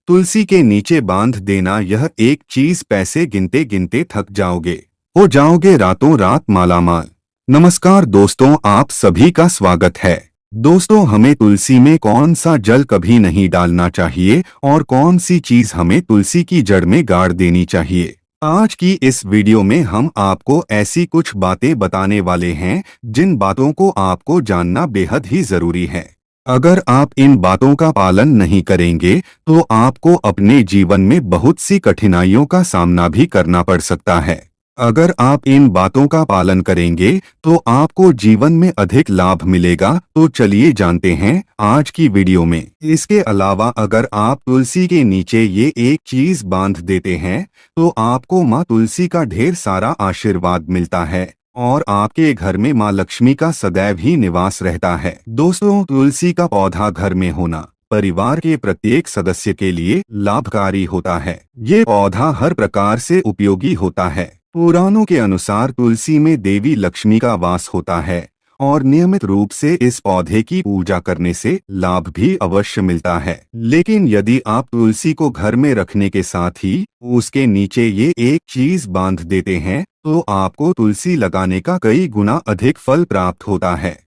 तुलसी के नीचे बांध देना यह एक चीज पैसे गिनते गिनते थक जाओगे, हो जाओगे रातों रात मालामाल। नमस्कार दोस्तों, आप सभी का स्वागत है। दोस्तों, हमें तुलसी में कौन सा जल कभी नहीं डालना चाहिए और कौन सी चीज हमें तुलसी की जड़ में गाड़ देनी चाहिए। आज की इस वीडियो में हम आपको ऐसी कुछ बातें बताने वाले हैं जिन बातों को आपको जानना बेहद ही जरूरी है। अगर आप इन बातों का पालन नहीं करेंगे तो आपको अपने जीवन में बहुत सी कठिनाइयों का सामना भी करना पड़ सकता है। अगर आप इन बातों का पालन करेंगे तो आपको जीवन में अधिक लाभ मिलेगा। तो चलिए जानते हैं आज की वीडियो में। इसके अलावा अगर आप तुलसी के नीचे ये एक चीज बांध देते हैं तो आपको माँ तुलसी का ढेर सारा आशीर्वाद मिलता है और आपके घर में माँ लक्ष्मी का सदैव ही निवास रहता है। दोस्तों, तुलसी का पौधा घर में होना परिवार के प्रत्येक सदस्य के लिए लाभकारी होता है। ये पौधा हर प्रकार से उपयोगी होता है। पुराणों के अनुसार तुलसी में देवी लक्ष्मी का वास होता है और नियमित रूप से इस पौधे की पूजा करने से लाभ भी अवश्य मिलता है। लेकिन यदि आप तुलसी को घर में रखने के साथ ही उसके नीचे ये एक चीज बांध देते हैं तो आपको तुलसी लगाने का कई गुना अधिक फल प्राप्त होता है,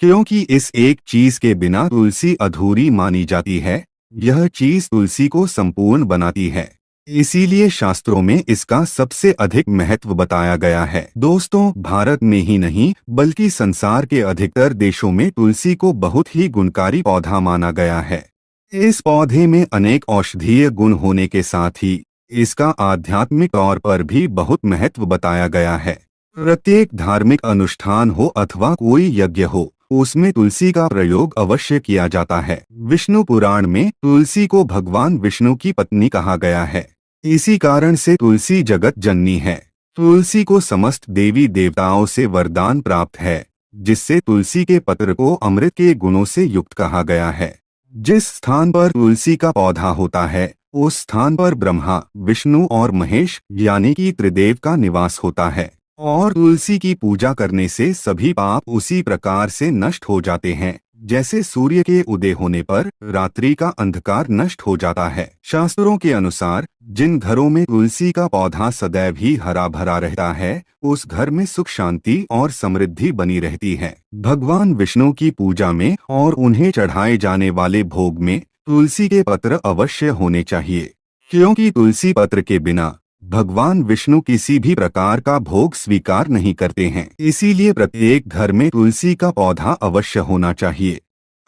क्योंकि इस एक चीज के बिना तुलसी अधूरी मानी जाती है। यह चीज तुलसी को संपूर्ण बनाती है, इसीलिए शास्त्रों में इसका सबसे अधिक महत्व बताया गया है। दोस्तों, भारत में ही नहीं बल्कि संसार के अधिकतर देशों में तुलसी को बहुत ही गुणकारी पौधा माना गया है। इस पौधे में अनेक औषधीय गुण होने के साथ ही इसका आध्यात्मिक तौर पर भी बहुत महत्व बताया गया है। प्रत्येक धार्मिक अनुष्ठान हो अथवा कोई यज्ञ हो, उसमें तुलसी का प्रयोग अवश्य किया जाता है। विष्णु पुराण में तुलसी को भगवान विष्णु की पत्नी कहा गया है। इसी कारण से तुलसी जगत जननी है। तुलसी को समस्त देवी देवताओं से वरदान प्राप्त है, जिससे तुलसी के पत्र को अमृत के गुणों से युक्त कहा गया है। जिस स्थान पर तुलसी का पौधा होता है उस स्थान पर ब्रह्मा, विष्णु और महेश यानी कि त्रिदेव का निवास होता है। और तुलसी की पूजा करने से सभी पाप उसी प्रकार से नष्ट हो जाते हैं जैसे सूर्य के उदय होने पर रात्रि का अंधकार नष्ट हो जाता है। शास्त्रों के अनुसार जिन घरों में तुलसी का पौधा सदैव ही हरा भरा रहता है उस घर में सुख शांति और समृद्धि बनी रहती है। भगवान विष्णु की पूजा में और उन्हें चढ़ाए जाने वाले भोग में तुलसी के पत्र अवश्य होने चाहिए, क्योंकि तुलसी पत्र के बिना भगवान विष्णु किसी भी प्रकार का भोग स्वीकार नहीं करते हैं। इसीलिए प्रत्येक घर में तुलसी का पौधा अवश्य होना चाहिए।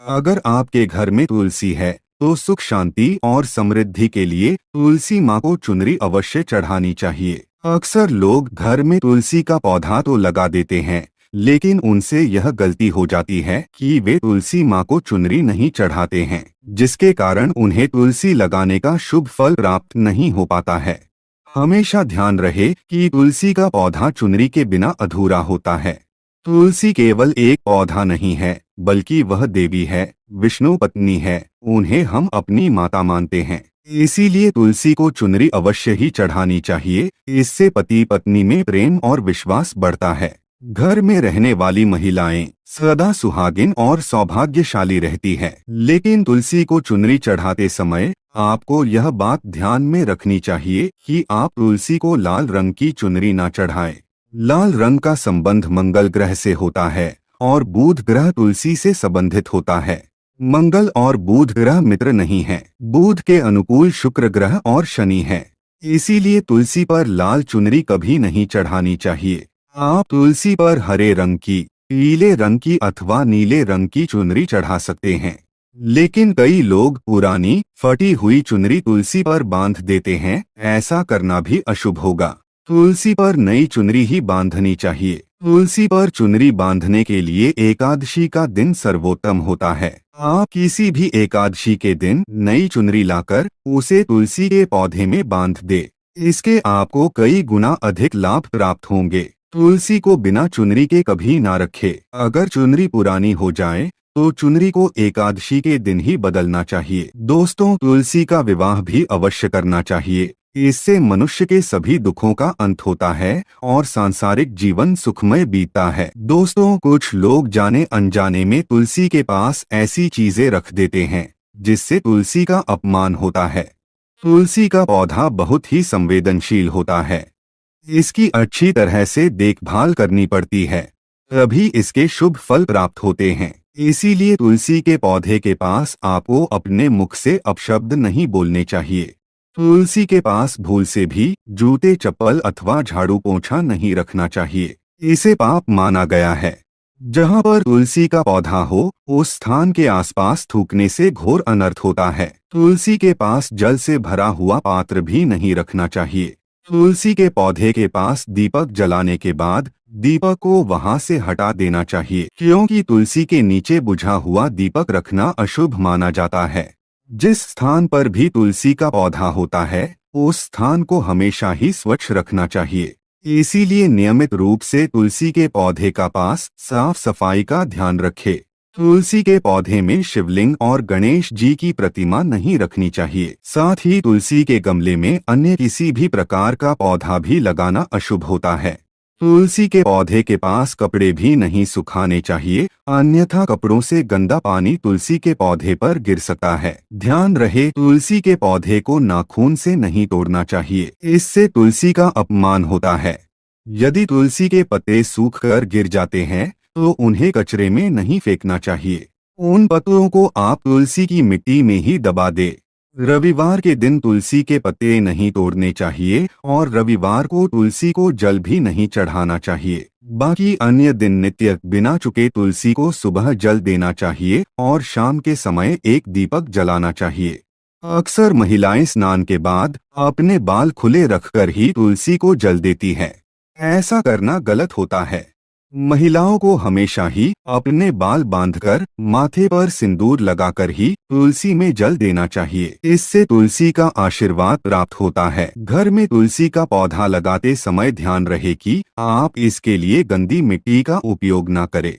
अगर आपके घर में तुलसी है तो सुख शांति और समृद्धि के लिए तुलसी माँ को चुनरी अवश्य चढ़ानी चाहिए। अक्सर लोग घर में तुलसी का पौधा तो लगा देते हैं, लेकिन उनसे यह गलती हो जाती है कि वे तुलसी माँ को चुनरी नहीं चढ़ाते हैं, जिसके कारण उन्हें तुलसी लगाने का शुभ फल प्राप्त नहीं हो पाता है। हमेशा ध्यान रहे कि तुलसी का पौधा चुनरी के बिना अधूरा होता है। तुलसी केवल एक पौधा नहीं है बल्कि वह देवी है, विष्णु पत्नी है। उन्हें हम अपनी माता मानते हैं, इसीलिए तुलसी को चुनरी अवश्य ही चढ़ानी चाहिए। इससे पति पत्नी में प्रेम और विश्वास बढ़ता है। घर में रहने वाली महिलाएं सदा सुहागिन और सौभाग्यशाली रहती है। लेकिन तुलसी को चुनरी चढ़ाते समय आपको यह बात ध्यान में रखनी चाहिए कि आप तुलसी को लाल रंग की चुनरी ना चढ़ाएं। लाल रंग का संबंध मंगल ग्रह से होता है और बुध ग्रह तुलसी से संबंधित होता है। मंगल और बुध ग्रह मित्र नहीं है। बुध के अनुकूल शुक्र ग्रह और शनि है। इसीलिए तुलसी पर लाल चुनरी कभी नहीं चढ़ानी चाहिए। आप तुलसी पर हरे रंग की, पीले रंग की अथवा नीले रंग की चुनरी चढ़ा सकते हैं। लेकिन कई लोग पुरानी फटी हुई चुनरी तुलसी पर बांध देते हैं। ऐसा करना भी अशुभ होगा। तुलसी पर नई चुनरी ही बांधनी चाहिए। तुलसी पर चुनरी बांधने के लिए एकादशी का दिन सर्वोत्तम होता है। आप किसी भी एकादशी के दिन नई चुनरी लाकर उसे तुलसी के पौधे में बांध दे। इसके आपको कई गुना अधिक लाभ प्राप्त होंगे। तुलसी को बिना चुनरी के कभी ना रखे। अगर चुनरी पुरानी हो जाए तो चुनरी को एकादशी के दिन ही बदलना चाहिए। दोस्तों, तुलसी का विवाह भी अवश्य करना चाहिए। इससे मनुष्य के सभी दुखों का अंत होता है और सांसारिक जीवन सुखमय बीतता है। दोस्तों, कुछ लोग जाने अनजाने में तुलसी के पास ऐसी चीजें रख देते हैं जिससे तुलसी का अपमान होता है। तुलसी का पौधा बहुत ही संवेदनशील होता है। इसकी अच्छी तरह से देखभाल करनी पड़ती है, तभी इसके शुभ फल प्राप्त होते हैं। इसीलिए तुलसी के पौधे के पास आपको अपने मुख से अपशब्द नहीं बोलने चाहिए। तुलसी के पास भूल से भी जूते, चप्पल अथवा झाड़ू पोंछा नहीं रखना चाहिए। इसे पाप माना गया है। जहाँ पर तुलसी का पौधा हो, उस स्थान के आसपास थूकने से घोर अनर्थ होता है। तुलसी के पास जल से भरा हुआ पात्र भी नहीं रखना चाहिए। तुलसी के पौधे के पास दीपक जलाने के बाद दीपक को वहां से हटा देना चाहिए, क्योंकि तुलसी के नीचे बुझा हुआ दीपक रखना अशुभ माना जाता है। जिस स्थान पर भी तुलसी का पौधा होता है, उस स्थान को हमेशा ही स्वच्छ रखना चाहिए। इसीलिए नियमित रूप से तुलसी के पौधे का पास साफ सफाई का ध्यान रखें। तुलसी के पौधे में शिवलिंग और गणेश जी की प्रतिमा नहीं रखनी चाहिए। साथ ही तुलसी के गमले में अन्य किसी भी प्रकार का पौधा भी लगाना अशुभ होता है। तुलसी के पौधे के पास कपड़े भी नहीं सुखाने चाहिए, अन्यथा कपड़ों से गंदा पानी तुलसी के पौधे पर गिर सकता है। ध्यान रहे, तुलसी के पौधे को नाखून से नहीं तोड़ना चाहिए, इससे तुलसी का अपमान होता है। यदि तुलसी के पत्ते सूख कर गिर जाते हैं तो उन्हें कचरे में नहीं फेंकना चाहिए। उन पत्तों को आप तुलसी की मिट्टी में ही दबा दे। रविवार के दिन तुलसी के पत्ते नहीं तोड़ने चाहिए और रविवार को तुलसी को जल भी नहीं चढ़ाना चाहिए। बाकी अन्य दिन नित्य बिना चुके तुलसी को सुबह जल देना चाहिए और शाम के समय एक दीपक जलाना चाहिए। अक्सर महिलाएं स्नान के बाद अपने बाल खुले रखकर ही तुलसी को जल देती हैं। ऐसा करना गलत होता है। महिलाओं को हमेशा ही अपने बाल बांधकर माथे पर सिंदूर लगाकर ही तुलसी में जल देना चाहिए। इससे तुलसी का आशीर्वाद प्राप्त होता है। घर में तुलसी का पौधा लगाते समय ध्यान रहे कि आप इसके लिए गंदी मिट्टी का उपयोग न करें।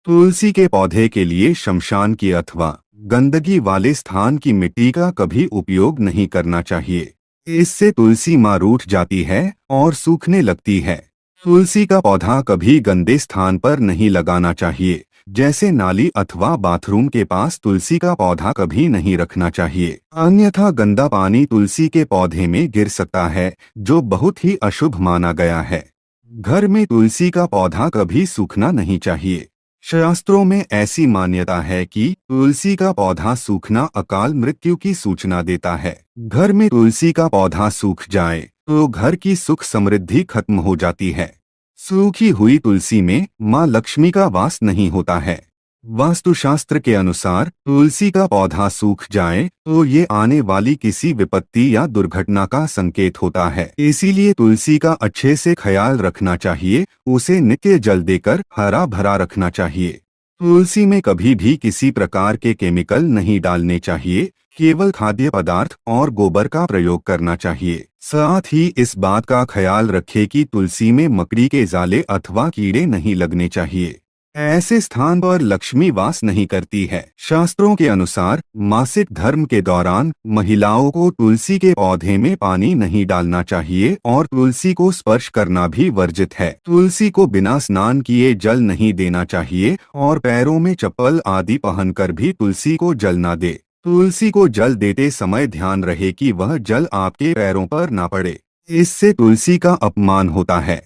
तुलसी के पौधे के लिए शमशान की अथवा गंदगी वाले स्थान की मिट्टी का कभी उपयोग नहीं करना चाहिए। इससे तुलसी मां रूठ जाती है और सूखने लगती है। तुलसी का पौधा कभी गंदे स्थान पर नहीं लगाना चाहिए, जैसे नाली अथवा बाथरूम के पास तुलसी का पौधा कभी नहीं रखना चाहिए, अन्यथा गंदा पानी तुलसी के पौधे में गिर सकता है, जो बहुत ही अशुभ माना गया है। घर में तुलसी का पौधा कभी सूखना नहीं चाहिए। शास्त्रों में ऐसी मान्यता है कि तुलसी का पौधा सूखना अकाल मृत्यु की सूचना देता है। घर में तुलसी का पौधा सूख जाए तो घर की सुख समृद्धि खत्म हो जाती है। सूखी हुई तुलसी में मां लक्ष्मी का वास नहीं होता है। वास्तुशास्त्र के अनुसार तुलसी का पौधा सूख जाए तो ये आने वाली किसी विपत्ति या दुर्घटना का संकेत होता है। इसीलिए तुलसी का अच्छे से ख्याल रखना चाहिए, उसे नित्य जल देकर हरा भरा रखना चाहिए। तुलसी में कभी भी किसी प्रकार के केमिकल नहीं डालने चाहिए, केवल खाद्य पदार्थ और गोबर का प्रयोग करना चाहिए। साथ ही इस बात का ख्याल रखें कि तुलसी में मकड़ी के जाले अथवा कीड़े नहीं लगने चाहिए। ऐसे स्थान पर लक्ष्मी वास नहीं करती है। शास्त्रों के अनुसार मासिक धर्म के दौरान महिलाओं को तुलसी के पौधे में पानी नहीं डालना चाहिए और तुलसी को स्पर्श करना भी वर्जित है। तुलसी को बिना स्नान किए जल नहीं देना चाहिए और पैरों में चप्पल आदि पहनकर भी तुलसी को जल न दे। तुलसी को जल देते समय ध्यान रहे कि वह जल आपके पैरों पर ना पड़े, इससे तुलसी का अपमान होता है।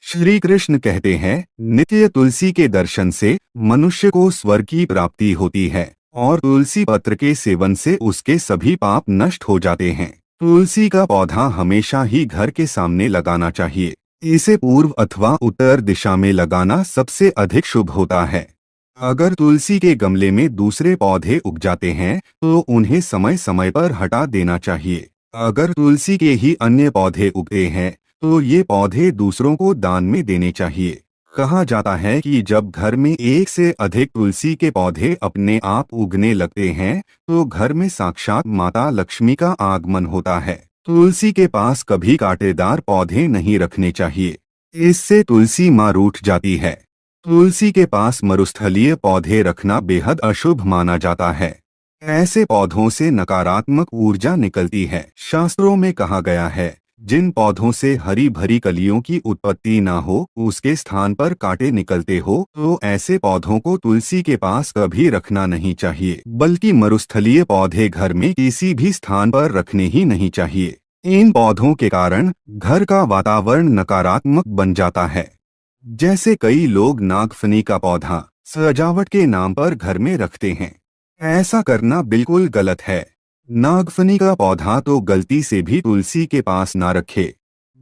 श्री कृष्ण कहते हैं, नित्य तुलसी के दर्शन से मनुष्य को स्वर्ग की प्राप्ति होती है और तुलसी पत्र के सेवन से उसके सभी पाप नष्ट हो जाते हैं। तुलसी का पौधा हमेशा ही घर के सामने लगाना चाहिए। इसे पूर्व अथवा उत्तर दिशा में लगाना सबसे अधिक शुभ होता है। अगर तुलसी के गमले में दूसरे पौधे उग जाते हैं तो उन्हें समय समय पर हटा देना चाहिए। अगर तुलसी के ही अन्य पौधे उगते हैं तो ये पौधे दूसरों को दान में देने चाहिए। कहा जाता है कि जब घर में एक से अधिक तुलसी के पौधे अपने आप उगने लगते हैं तो घर में साक्षात माता लक्ष्मी का आगमन होता है। तुलसी के पास कभी कांटेदार पौधे नहीं रखने चाहिए, इससे तुलसी मां रूठ जाती है। तुलसी के पास मरुस्थलीय पौधे रखना बेहद अशुभ माना जाता है। ऐसे पौधों से नकारात्मक ऊर्जा निकलती है। शास्त्रों में कहा गया है, जिन पौधों से हरी भरी कलियों की उत्पत्ति ना हो, उसके स्थान पर कांटे निकलते हो, तो ऐसे पौधों को तुलसी के पास कभी रखना नहीं चाहिए, बल्कि मरुस्थलीय पौधे घर में किसी भी स्थान पर रखने ही नहीं चाहिए। इन पौधों के कारण घर का वातावरण नकारात्मक बन जाता है। जैसे कई लोग नागफनी का पौधा सजावट के नाम पर घर में रखते हैं। ऐसा करना बिल्कुल गलत है। नागफनी का पौधा तो गलती से भी तुलसी के पास ना रखे।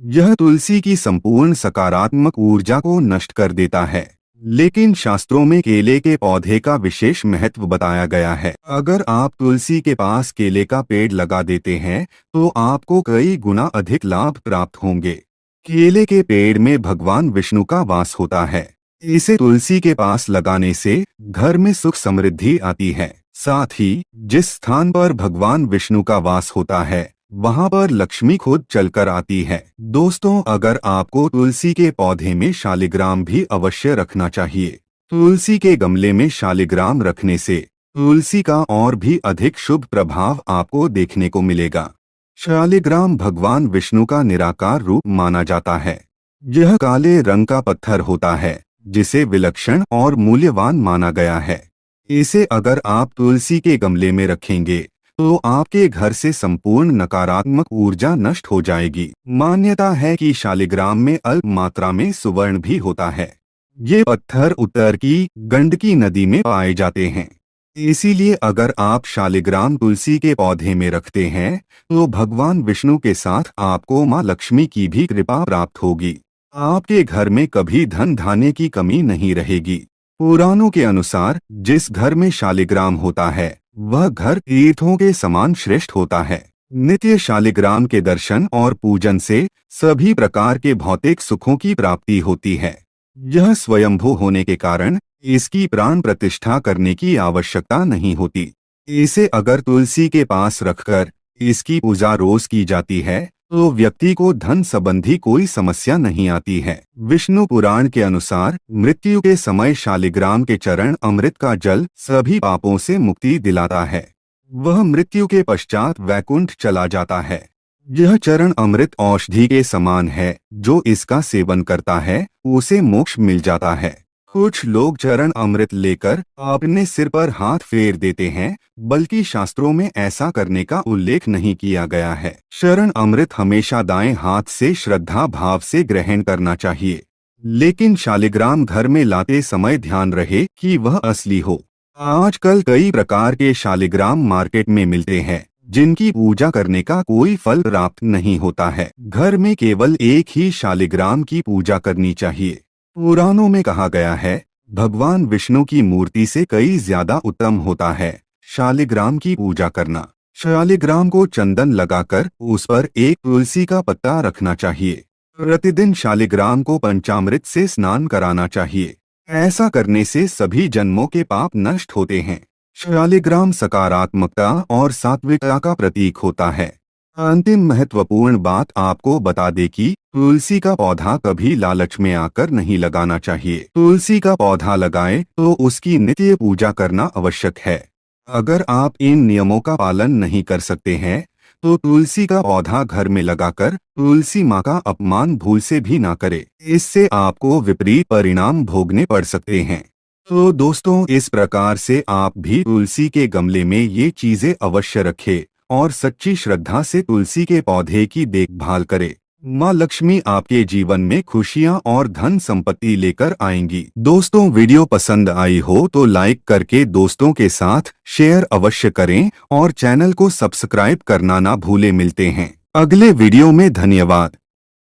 यह तुलसी की संपूर्ण सकारात्मक ऊर्जा को नष्ट कर देता है। लेकिन शास्त्रों में केले के पौधे का विशेष महत्व बताया गया है। अगर आप तुलसी के पास केले का पेड़ लगा देते हैं, तो आपको कई गुना अधिक लाभ प्राप्त होंगे। केले के पेड़ में भगवान विष्णु का वास होता है। इसे तुलसी के पास लगाने से घर में सुख समृद्धि आती है। साथ ही जिस स्थान पर भगवान विष्णु का वास होता है, वहां पर लक्ष्मी खुद चलकर आती है। दोस्तों, अगर आपको तुलसी के पौधे में शालिग्राम भी अवश्य रखना चाहिए। तुलसी के गमले में शालिग्राम रखने से तुलसी का और भी अधिक शुभ प्रभाव आपको देखने को मिलेगा। शालिग्राम भगवान विष्णु का निराकार रूप माना जाता है। यह काले रंग का पत्थर होता है, जिसे विलक्षण और मूल्यवान माना गया है। इसे अगर आप तुलसी के गमले में रखेंगे, तो आपके घर से संपूर्ण नकारात्मक ऊर्जा नष्ट हो जाएगी। मान्यता है कि शालिग्राम में अल्प मात्रा में सुवर्ण भी होता है। ये पत्थर उत्तर की गंडकी नदी में पाए जाते हैं। इसीलिए अगर आप शालिग्राम तुलसी के पौधे में रखते हैं, तो भगवान विष्णु के साथ आपको मां लक्ष्मी की भी कृपा प्राप्त होगी। आपके घर में कभी धन धान्य की कमी नहीं रहेगी। पुराणों के अनुसार जिस घर में शालिग्राम होता है, वह घर तीर्थों के समान श्रेष्ठ होता है। नित्य शालिग्राम के दर्शन और पूजन से सभी प्रकार के भौतिक सुखों की प्राप्ति होती है। यह स्वयंभू होने के कारण इसकी प्राण प्रतिष्ठा करने की आवश्यकता नहीं होती। इसे अगर तुलसी के पास रखकर इसकी पूजा रोज की जाती है, तो व्यक्ति को धन संबंधी कोई समस्या नहीं आती है। विष्णु पुराण के अनुसार मृत्यु के समय शालिग्राम के चरण अमृत का जल सभी पापों से मुक्ति दिलाता है। वह मृत्यु के पश्चात वैकुंठ चला जाता है। यह चरण अमृत औषधि के समान है। जो इसका सेवन करता है, उसे मोक्ष मिल जाता है। कुछ लोग चरण अमृत लेकर अपने सिर पर हाथ फेर देते हैं, बल्कि शास्त्रों में ऐसा करने का उल्लेख नहीं किया गया है। चरण अमृत हमेशा दाएं हाथ से श्रद्धा भाव से ग्रहण करना चाहिए। लेकिन शालिग्राम घर में लाते समय ध्यान रहे कि वह असली हो। आजकल कई प्रकार के शालिग्राम मार्केट में मिलते हैं, जिनकी पूजा करने का कोई फल प्राप्त नहीं होता है। घर में केवल एक ही शालिग्राम की पूजा करनी चाहिए। पुराणों में कहा गया है, भगवान विष्णु की मूर्ति से कई ज्यादा उत्तम होता है शालिग्राम की पूजा करना। शालिग्राम को चंदन लगाकर उस पर एक तुलसी का पत्ता रखना चाहिए। प्रतिदिन शालिग्राम को पंचामृत से स्नान कराना चाहिए। ऐसा करने से सभी जन्मों के पाप नष्ट होते हैं। शालिग्राम सकारात्मकता और सात्विकता का प्रतीक होता है। अंतिम महत्वपूर्ण बात आपको बता दे कि तुलसी का पौधा कभी लालच में आकर नहीं लगाना चाहिए। तुलसी का पौधा लगाएं तो उसकी नित्य पूजा करना आवश्यक है। अगर आप इन नियमों का पालन नहीं कर सकते हैं, तो तुलसी का पौधा घर में लगाकर तुलसी माँ का अपमान भूल से भी ना करें। इससे आपको विपरीत परिणाम भोगने पड़ सकते हैं। तो दोस्तों, इस प्रकार से आप भी तुलसी के गमले में ये चीजें अवश्य रखें और सच्ची श्रद्धा से तुलसी के पौधे की देखभाल करें। माँ लक्ष्मी आपके जीवन में खुशियाँ और धन संपत्ति लेकर आएंगी। दोस्तों, वीडियो पसंद आई हो तो लाइक करके दोस्तों के साथ शेयर अवश्य करें और चैनल को सब्सक्राइब करना ना भूले। मिलते हैं अगले वीडियो में। धन्यवाद।